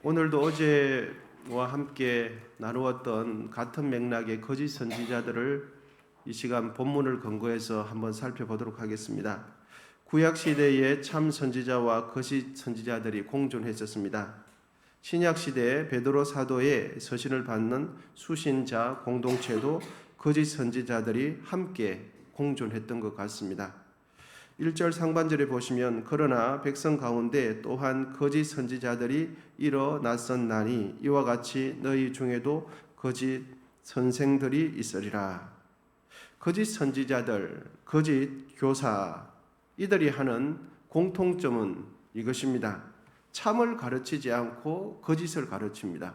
오늘도 어제와 함께 나누었던 같은 맥락의 거짓 선지자들을 이 시간 본문을 근거해서 한번 살펴보도록 하겠습니다. 구약 시대에 참 선지자와 거짓 선지자들이 공존했었습니다. 신약 시대에 베드로 사도의 서신을 받는 수신자 공동체도 거짓 선지자들이 함께 공존했던 것 같습니다. 1절 상반절에 보시면 그러나 백성 가운데 또한 거짓 선지자들이 일어났었나니 이와 같이 너희 중에도 거짓 선생들이 있으리라. 거짓 선지자들, 거짓 교사 이들이 하는 공통점은 이것입니다. 참을 가르치지 않고 거짓을 가르칩니다.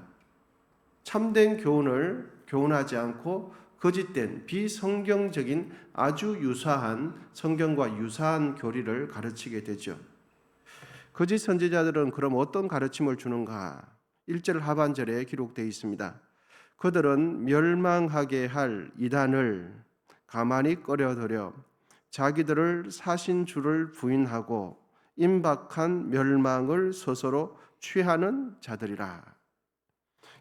참된 교훈을 교훈하지 않고 거짓된 비성경적인 아주 유사한 성경과 유사한 교리를 가르치게 되죠. 거짓 선지자들은 그럼 어떤 가르침을 주는가? 1절 하반절에 기록되어 있습니다. 그들은 멸망하게 할 이단을 가만히 꺼려들여 자기들을 사신 주를 부인하고 임박한 멸망을 스스로 취하는 자들이라.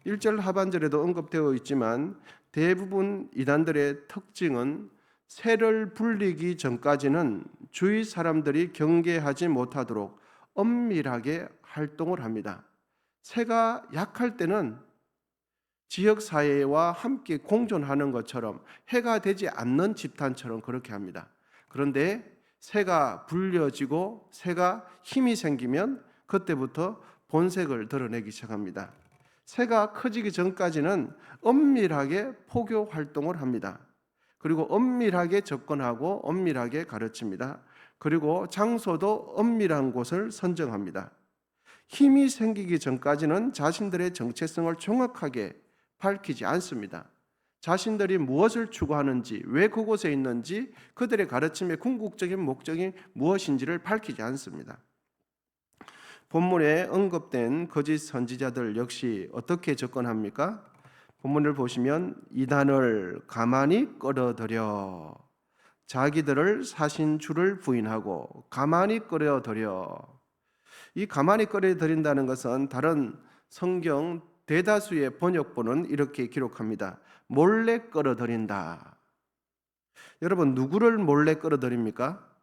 1절 하반절에도 언급되어 있지만 대부분 이단들의 특징은 새를 불리기 전까지는 주위 사람들이 경계하지 못하도록 엄밀하게 활동을 합니다. 새가 약할 때는 지역사회와 함께 공존하는 것처럼 해가 되지 않는 집단처럼 그렇게 합니다. 그런데 새가 불려지고 새가 힘이 생기면 그때부터 본색을 드러내기 시작합니다. 새가 커지기 전까지는 엄밀하게 포교 활동을 합니다. 그리고 엄밀하게 접근하고 엄밀하게 가르칩니다. 그리고 장소도 엄밀한 곳을 선정합니다. 힘이 생기기 전까지는 자신들의 정체성을 정확하게 밝히지 않습니다. 자신들이 무엇을 추구하는지, 왜 그곳에 있는지, 그들의 가르침의 궁극적인 목적이 무엇인지를 밝히지 않습니다. 본문에 언급된 거짓 선지자들 역시 어떻게 접근합니까? 본문을 보시면 이단을 가만히 끌어들여 자기들을 사신 주를 부인하고 가만히 끌어들여, 이 가만히 끌어들인다는 것은 다른 성경 대다수의 번역본은 이렇게 기록합니다. 몰래 끌어들인다. 여러분, 누구를 몰래 끌어들입니까?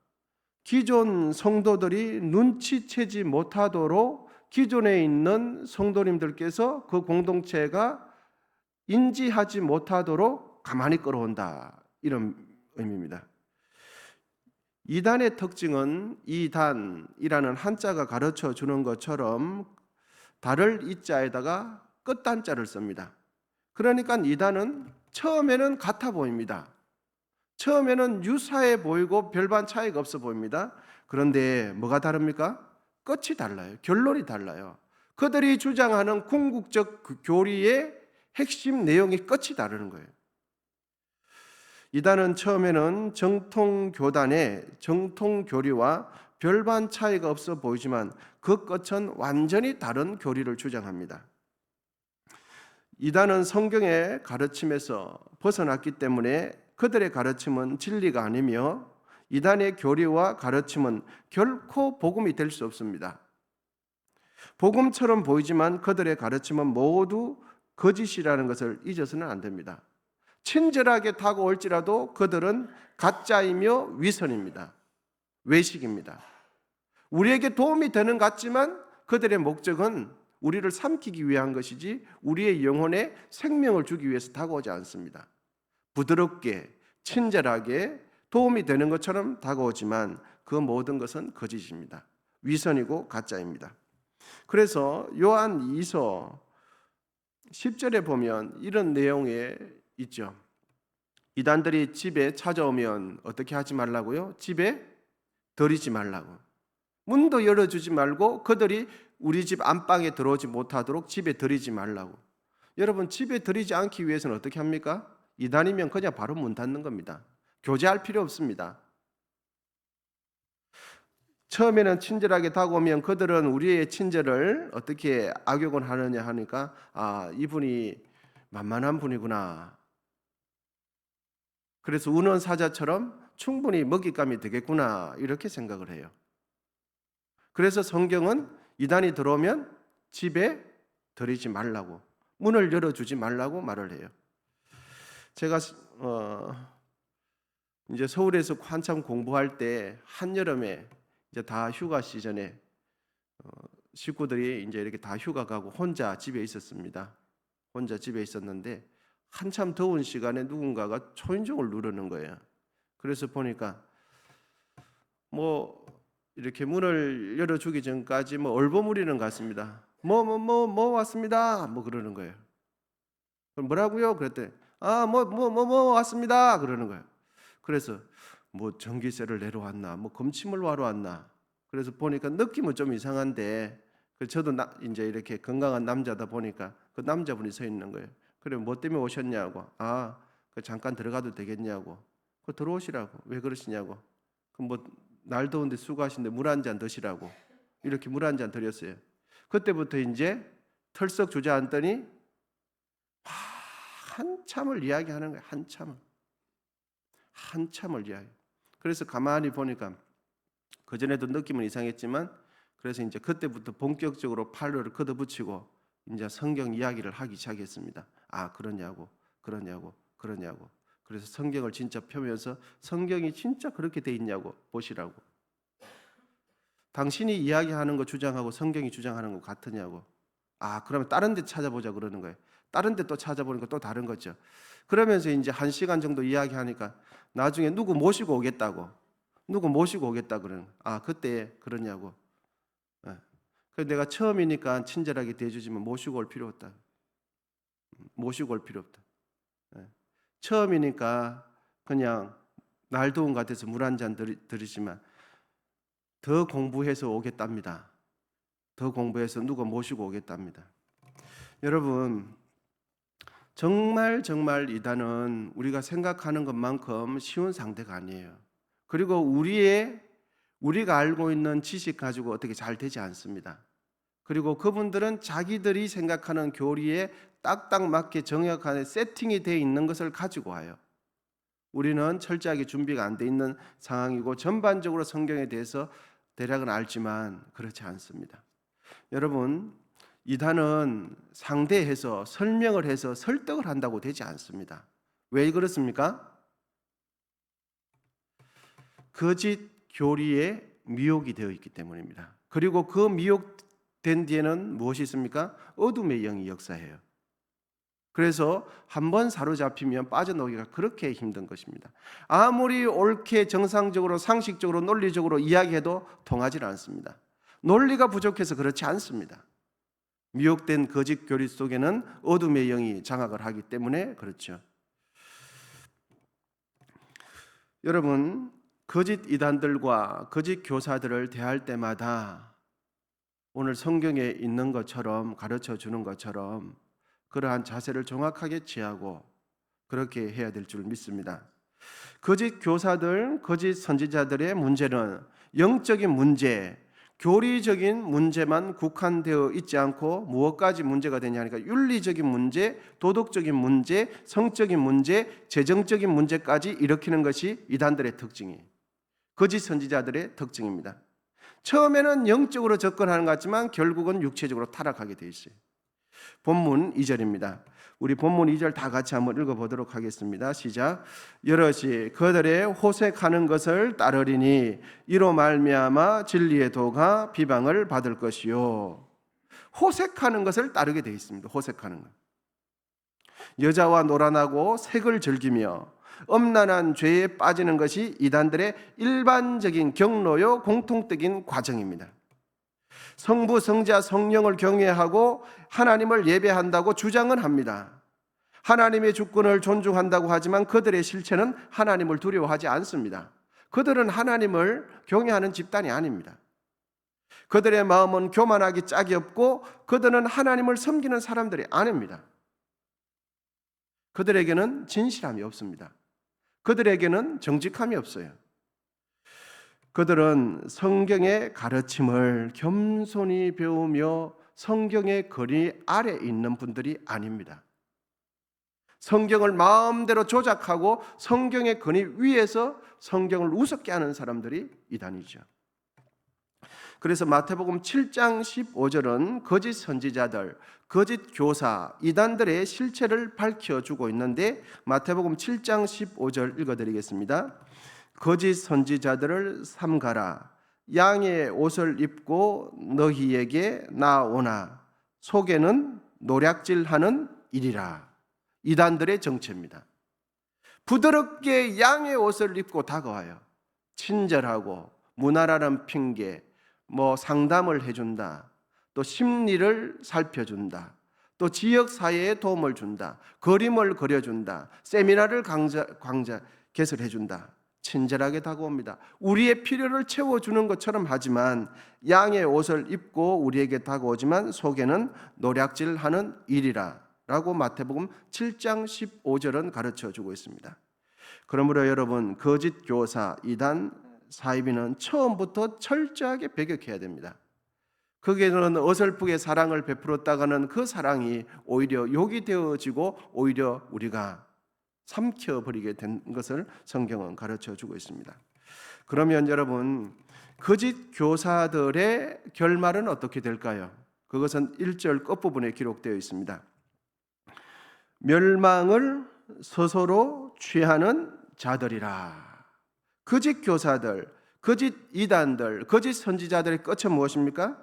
기존 성도들이 눈치채지 못하도록 기존에 있는 성도님들께서 그 공동체가 인지하지 못하도록 가만히 끌어온다, 이런 의미입니다. 이단의 특징은 이단이라는 한자가 가르쳐 주는 것처럼 달을 이자에다가 끝단자를 씁니다. 그러니까 이단은 처음에는 같아 보입니다. 처음에는 유사해 보이고 별반 차이가 없어 보입니다. 그런데 뭐가 다릅니까? 끝이 달라요. 결론이 달라요. 그들이 주장하는 궁극적 교리의 핵심 내용이 끝이 다르는 거예요. 이단은 처음에는 정통교단의 정통교리와 별반 차이가 없어 보이지만 그 끝은 완전히 다른 교리를 주장합니다. 이단은 성경의 가르침에서 벗어났기 때문에 그들의 가르침은 진리가 아니며 이단의 교리와 가르침은 결코 복음이 될 수 없습니다. 복음처럼 보이지만 그들의 가르침은 모두 거짓이라는 것을 잊어서는 안 됩니다. 친절하게 다가올지라도 그들은 가짜이며 위선입니다. 외식입니다. 우리에게 도움이 되는 것 같지만 그들의 목적은 우리를 삼키기 위한 것이지 우리의 영혼에 생명을 주기 위해서 다가오지 않습니다. 부드럽게 친절하게 도움이 되는 것처럼 다가오지만 그 모든 것은 거짓입니다. 위선이고 가짜입니다. 그래서 요한 2서 10절에 보면 이런 내용에 있죠. 이단들이 집에 찾아오면 어떻게 하지 말라고요? 집에 들이지 말라고. 문도 열어주지 말고 그들이 우리 집 안방에 들어오지 못하도록 집에 들이지 말라고. 여러분, 집에 들이지 않기 위해서는 어떻게 합니까? 이단이면 그냥 바로 문 닫는 겁니다. 교제할 필요 없습니다. 처음에는 친절하게 다가오면 그들은 우리의 친절을 어떻게 악용을 하느냐 하니까 이분이 만만한 분이구나. 그래서 운원사자처럼 충분히 먹잇감이 되겠구나 이렇게 생각을 해요. 그래서 성경은 이단이 들어오면 집에 드리지 말라고, 문을 열어주지 말라고 말을 해요. 제가 이제 서울에서 한참 공부할 때 한여름에 이제 다 휴가 시즌에 식구들이 이제 이렇게 다 휴가 가고 혼자 집에 있었습니다. 혼자 집에 있었는데 한참 더운 시간에 누군가가 초인종을 누르는 거예요. 그래서 보니까 뭐 이렇게 문을 열어주기 전까지 뭐 얼버무리는 것 같습니다. 뭐 왔습니다. 뭐 그러는 거예요. 그럼 뭐라고요? 그랬더니 뭐 왔습니다. 그러는 거예요. 그래서 뭐 전기세를 내러 왔나, 뭐 검침을 하러 왔나. 그래서 보니까 느낌은 좀 이상한데, 저도 이제 이렇게 건강한 남자다 보니까 그 남자분이 서 있는 거예요. 그래 뭐 때문에 오셨냐고. 잠깐 들어가도 되겠냐고. 그 들어오시라고. 왜 그러시냐고. 그 뭐 날 더운데 수고하신데 물 한 잔 드시라고. 이렇게 물 한 잔 드렸어요. 그때부터 이제 털썩 주저앉더니 한참을 이야기하는 거예요. 한참을 이야기. 그래서 가만히 보니까 그 전에도 느낌은 이상했지만, 그래서 이제 그때부터 본격적으로 팔로를 걷어붙이고 이제 성경 이야기를 하기 시작했습니다. 그러냐고. 그래서 성경을 진짜 펴면서 성경이 진짜 그렇게 돼 있냐고 보시라고. 당신이 이야기하는 거 주장하고 성경이 주장하는 거 같으냐고. 그러면 다른 데 찾아보자 그러는 거예요. 다른 데 또 찾아보니까 또 다른 거죠. 그러면서 이제 1시간 정도 이야기하니까 나중에 누구 모시고 오겠다 그러는 거예요. 그때 그러냐고. 그래서 내가 처음이니까 친절하게 대해주지만 모시고 올 필요 없다. 처음이니까 그냥 날 더운 것 같아서 물 한 잔 드리지만 더 공부해서 오겠답니다. 더 공부해서 누가 모시고 오겠답니다. 여러분, 정말 이단은 우리가 생각하는 것만큼 쉬운 상대가 아니에요. 그리고 우리가 알고 있는 지식 가지고 어떻게 잘 되지 않습니다. 그리고 그분들은 자기들이 생각하는 교리에 딱딱 맞게 정확하게 세팅이 되어 있는 것을 가지고 와요. 우리는 철저하게 준비가 안 돼 있는 상황이고 전반적으로 성경에 대해서 대략은 알지만 그렇지 않습니다. 여러분, 이단은 상대해서 설명을 해서 설득을 한다고 되지 않습니다. 왜 그렇습니까? 거짓 교리에 미혹이 되어 있기 때문입니다. 그리고 그 미혹된 뒤에는 무엇이 있습니까? 어둠의 영이 역사해요. 그래서 한번 사로잡히면 빠져나오기가 그렇게 힘든 것입니다. 아무리 옳게 정상적으로 상식적으로 논리적으로 이야기해도 통하지 않습니다. 논리가 부족해서 그렇지 않습니다. 미혹된 거짓 교리 속에는 어둠의 영이 장악을 하기 때문에 그렇죠. 여러분, 거짓 이단들과 거짓 교사들을 대할 때마다 오늘 성경에 있는 것처럼 가르쳐 주는 것처럼 그러한 자세를 정확하게 취하고 그렇게 해야 될 줄 믿습니다. 거짓 교사들, 거짓 선지자들의 문제는 영적인 문제, 교리적인 문제만 국한되어 있지 않고 무엇까지 문제가 되냐니까 윤리적인 문제, 도덕적인 문제, 성적인 문제, 재정적인 문제까지 일으키는 것이 이단들의 특징이에요. 거짓 선지자들의 특징입니다. 처음에는 영적으로 접근하는 것 같지만 결국은 육체적으로 타락하게 되어 있어요. 본문 2절입니다. 우리 본문 2절 다 같이 한번 읽어보도록 하겠습니다. 시작. 여럿이 그들의 호색하는 것을 따르리니 이로 말미암아 진리의 도가 비방을 받을 것이요. 호색하는 것을 따르게 되어 있습니다. 호색하는 것. 여자와 노란하고 색을 즐기며 엄란한 죄에 빠지는 것이 이단들의 일반적인 경로요 공통적인 과정입니다. 성부, 성자, 성령을 경외하고 하나님을 예배한다고 주장은 합니다. 하나님의 주권을 존중한다고 하지만 그들의 실체는 하나님을 두려워하지 않습니다. 그들은 하나님을 경외하는 집단이 아닙니다. 그들의 마음은 교만하기 짝이 없고 그들은 하나님을 섬기는 사람들이 아닙니다. 그들에게는 진실함이 없습니다. 그들에게는 정직함이 없어요. 그들은 성경의 가르침을 겸손히 배우며 성경의 거리 아래 있는 분들이 아닙니다. 성경을 마음대로 조작하고 성경의 권위 위에서 성경을 우습게 하는 사람들이 이단이죠. 그래서 마태복음 7장 15절은 거짓 선지자들, 거짓 교사, 이단들의 실체를 밝혀주고 있는데 마태복음 7장 15절 읽어드리겠습니다. 거짓 선지자들을 삼가라. 양의 옷을 입고 너희에게 나오나 속에는 노략질하는 일이라. 이단들의 정체입니다. 부드럽게 양의 옷을 입고 다가와요. 친절하고 무난하는 핑계, 상담을 해준다. 또 심리를 살펴준다. 또 지역 사회에 도움을 준다. 그림을 그려준다. 세미나를 개설해준다. 친절하게 다가옵니다. 우리의 필요를 채워주는 것처럼 하지만 양의 옷을 입고 우리에게 다가오지만 속에는 노략질하는 일이라 라고 마태복음 7장 15절은 가르쳐주고 있습니다. 그러므로 여러분, 거짓 교사, 이단, 사이비는 처음부터 철저하게 배격해야 됩니다. 거기에는 어설프게 사랑을 베풀었다가는 그 사랑이 오히려 욕이 되어지고 오히려 우리가 삼켜버리게 된 것을 성경은 가르쳐주고 있습니다. 그러면 여러분, 거짓 교사들의 결말은 어떻게 될까요? 그것은 1절 끝부분에 기록되어 있습니다. 멸망을 스스로 취하는 자들이라. 거짓 교사들, 거짓 이단들, 거짓 선지자들의 끝은 무엇입니까?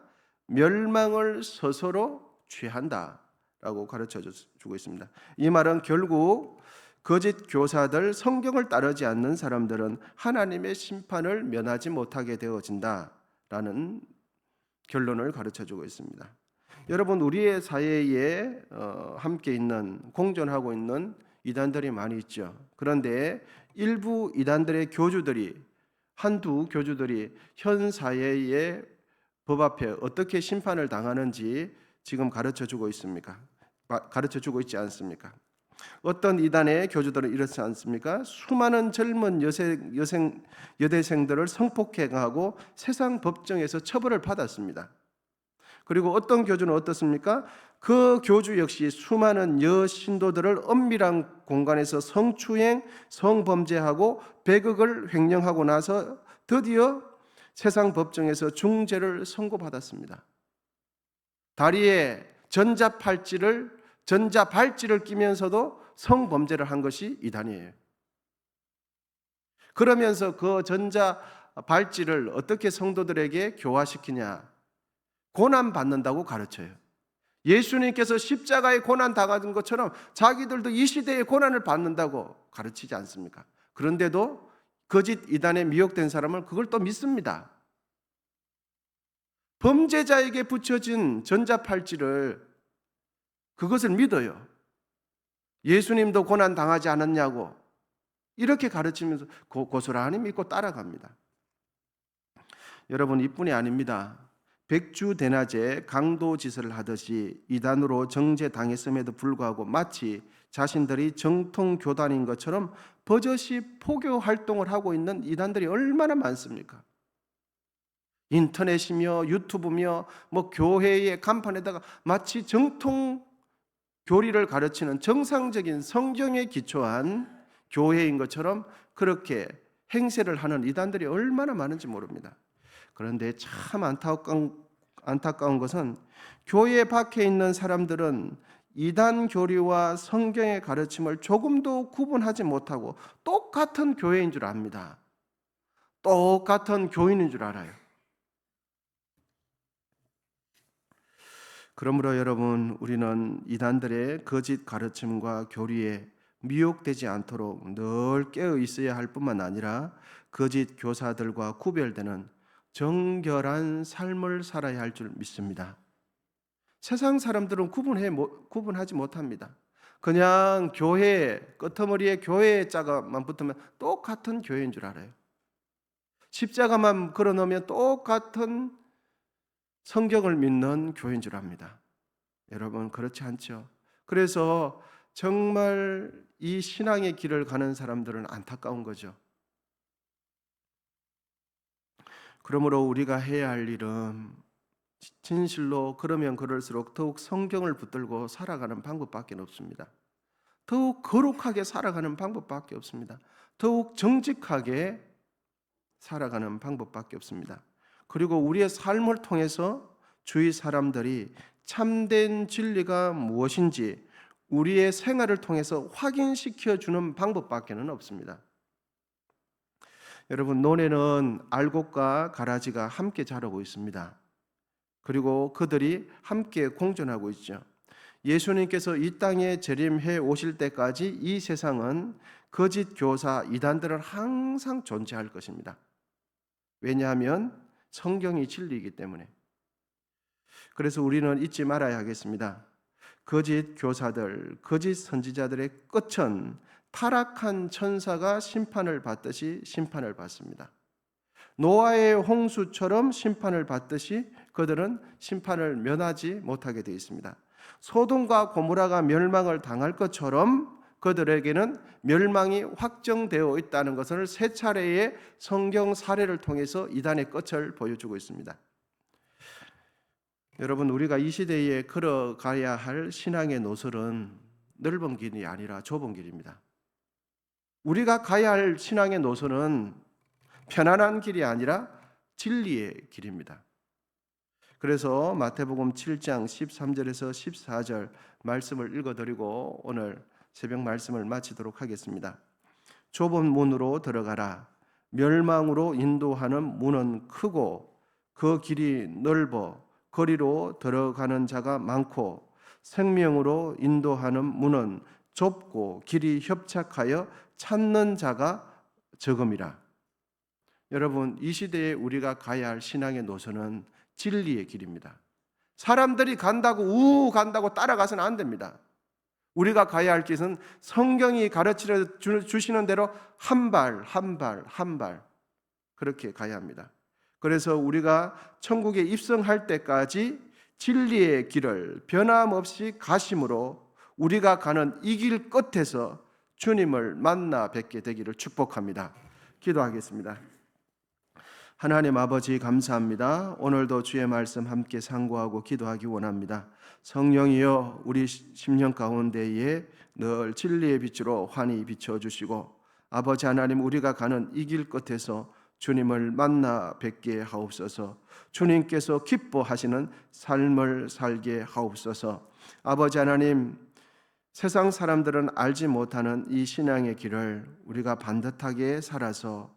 멸망을 스스로 취한다라고 가르쳐주고 있습니다. 이 말은 결국 거짓 교사들, 성경을 따르지 않는 사람들은 하나님의 심판을 면하지 못하게 되어진다라는 결론을 가르쳐주고 있습니다. 여러분, 우리의 사회에 함께 있는, 공존하고 있는 이단들이 많이 있죠. 그런데 일부 이단들의 교주들이, 한두 교주들이 현 사회의 법 앞에 어떻게 심판을 당하는지 지금 가르쳐주고 있습니까? 가르쳐주고 있지 않습니까? 어떤 이단의 교주들은 이렇지 않습니까? 수많은 젊은 여대생들을 성폭행하고 세상 법정에서 처벌을 받았습니다. 그리고 어떤 교주는 어떻습니까? 그 교주 역시 수많은 여신도들을 엄밀한 공간에서 성추행, 성범죄하고 배극을 횡령하고 나서 드디어 세상 법정에서 중죄를 선고받았습니다. 다리에 전자발찌를 끼면서도 성범죄를 한 것이 이단이에요. 그러면서 그 전자발찌를 어떻게 성도들에게 교화시키냐? 고난받는다고 가르쳐요. 예수님께서 십자가에 고난 당하는 것처럼 자기들도 이 시대에 고난을 받는다고 가르치지 않습니까? 그런데도 거짓 이단에 미혹된 사람은 그걸 또 믿습니다. 범죄자에게 붙여진 전자팔찌를, 그것을 믿어요. 예수님도 고난 당하지 않았냐고 이렇게 가르치면서 고스란히 믿고 따라갑니다. 여러분, 이뿐이 아닙니다. 백주대낮에 강도짓을 하듯이 이단으로 정죄당했음에도 불구하고 마치 자신들이 정통교단인 것처럼 버젓이 포교 활동을 하고 있는 이단들이 얼마나 많습니까? 인터넷이며 유튜브며 교회의 간판에다가 마치 정통 교리를 가르치는 정상적인 성경에 기초한 교회인 것처럼 그렇게 행세를 하는 이단들이 얼마나 많은지 모릅니다. 그런데 참 안타까운 것은 교회 밖에 있는 사람들은 이단 교리와 성경의 가르침을 조금도 구분하지 못하고 똑같은 교회인 줄 압니다. 똑같은 교인인 줄 알아요. 그러므로 여러분, 우리는 이단들의 거짓 가르침과 교리에 미혹되지 않도록 늘 깨어 있어야 할 뿐만 아니라 거짓 교사들과 구별되는 정결한 삶을 살아야 할 줄 믿습니다. 세상 사람들은 구분하지 못합니다. 그냥 교회, 끄트머리에 교회의 자가만 붙으면 똑같은 교회인 줄 알아요. 십자가만 걸어놓으면 똑같은 성경을 믿는 교회인 줄 압니다. 여러분, 그렇지 않죠? 그래서 정말 이 신앙의 길을 가는 사람들은 안타까운 거죠. 그러므로 우리가 해야 할 일은 진실로 그러면 그럴수록 더욱 성경을 붙들고 살아가는 방법밖에 없습니다. 더욱 거룩하게 살아가는 방법밖에 없습니다. 더욱 정직하게 살아가는 방법밖에 없습니다. 그리고 우리의 삶을 통해서 주위 사람들이 참된 진리가 무엇인지 우리의 생활을 통해서 확인시켜 주는 방법밖에는 없습니다. 여러분, 논에는 알곡과 가라지가 함께 자라고 있습니다. 그리고 그들이 함께 공존하고 있죠. 예수님께서 이 땅에 재림해 오실 때까지 이 세상은 거짓 교사 이단들은 항상 존재할 것입니다. 왜냐하면 성경이 진리이기 때문에. 그래서 우리는 잊지 말아야 하겠습니다. 거짓 교사들, 거짓 선지자들의 끝은 타락한 천사가 심판을 받듯이 심판을 받습니다. 노아의 홍수처럼 심판을 받듯이 그들은 심판을 면하지 못하게 되어 있습니다. 소돔과 고모라가 멸망을 당할 것처럼 그들에게는 멸망이 확정되어 있다는 것을 세 차례의 성경 사례를 통해서 이단의 끝을 보여주고 있습니다. 여러분, 우리가 이 시대에 걸어가야 할 신앙의 노선은 넓은 길이 아니라 좁은 길입니다. 우리가 가야 할 신앙의 노선은 편안한 길이 아니라 진리의 길입니다. 그래서 마태복음 7장 13절에서 14절 말씀을 읽어드리고 오늘 새벽 말씀을 마치도록 하겠습니다. 좁은 문으로 들어가라. 멸망으로 인도하는 문은 크고 그 길이 넓어 거리로 들어가는 자가 많고 생명으로 인도하는 문은 좁고 길이 협착하여 찾는 자가 적음이라. 여러분, 이 시대에 우리가 가야 할 신앙의 노선은 진리의 길입니다. 사람들이 간다고 간다고 따라가서는 안 됩니다. 우리가 가야 할 길은 성경이 가르쳐 주시는 대로 한 발 한 발 한 발 그렇게 가야 합니다. 그래서 우리가 천국에 입성할 때까지 진리의 길을 변함없이 가심으로 우리가 가는 이 길 끝에서 주님을 만나 뵙게 되기를 축복합니다. 기도하겠습니다. 하나님 아버지, 감사합니다. 오늘도 주의 말씀 함께 상고하고 기도하기 원합니다. 성령이여, 우리 심령 가운데에 늘 진리의 빛으로 환히 비춰주시고, 아버지 하나님, 우리가 가는 이 길 끝에서 주님을 만나 뵙게 하옵소서. 주님께서 기뻐하시는 삶을 살게 하옵소서. 아버지 하나님, 세상 사람들은 알지 못하는 이 신앙의 길을 우리가 반듯하게 살아서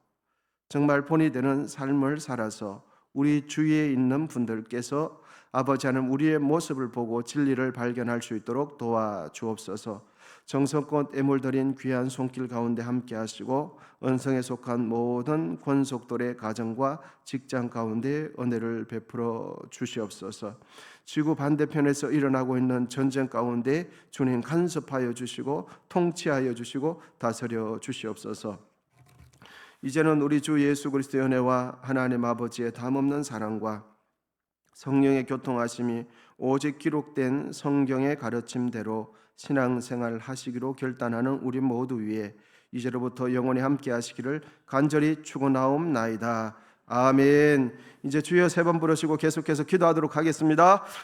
정말 본이 되는 삶을 살아서 우리 주위에 있는 분들께서 아버지 하나님, 우리의 모습을 보고 진리를 발견할 수 있도록 도와주옵소서. 정성껏 애물 드린 귀한 손길 가운데 함께 하시고 은성에 속한 모든 권속들의 가정과 직장 가운데 은혜를 베풀어 주시옵소서. 지구 반대편에서 일어나고 있는 전쟁 가운데 주님 간섭하여 주시고 통치하여 주시고 다스려 주시옵소서. 이제는 우리 주 예수 그리스도의 은혜와 하나님 아버지의 담없는 사랑과 성령의 교통하심이 오직 기록된 성경의 가르침대로 신앙생활 하시기로 결단하는 우리 모두 위에 이제로부터 영원히 함께 하시기를 간절히 축원하옵나이다. 아멘. 이제 주여 세 번 부르시고 계속해서 기도하도록 하겠습니다.